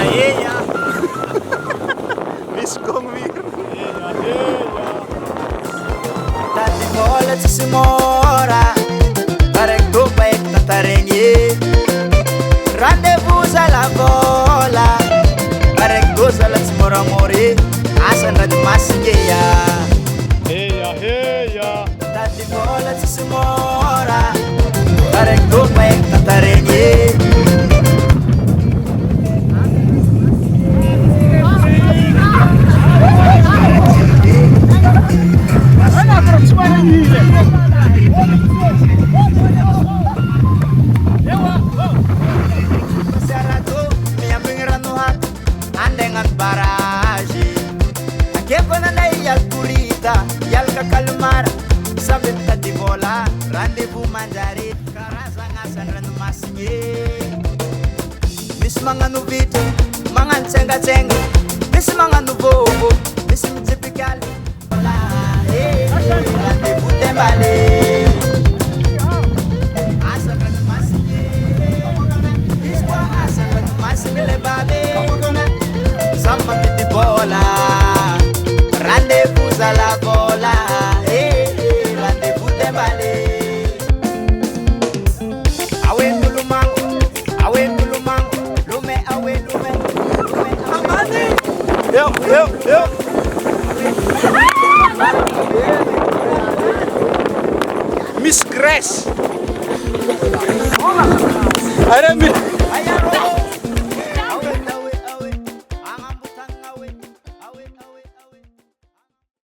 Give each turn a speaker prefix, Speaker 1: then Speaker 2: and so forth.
Speaker 1: Iya.
Speaker 2: Miskomir.
Speaker 1: Tati bola ci si mora, parek tu baik tatarengi. Rendezvous alla vola, parek tu salat mora mori, asan rad masgeya.
Speaker 3: Heya.
Speaker 1: Tati bola ci si mora, parek tu baik tatarengi. Dengan baraji Akepa na yal purita Yal kakalumar Sabit tadi bola Rendezvous manjarit Karasa ngasan ranu masinye Mis mga nubit Mga tsenga-tsenga Mis mga nubobo Mis mitsipikal Bola Rendezvous tembale Asa ranu masinye Iswa asa ranu masinye lebabe Samba di bola, rendezvous à la bola, rendezvous de balé. Awe mulumang, lume awe lume. Amani.
Speaker 2: Yo. Miss Grace. Ada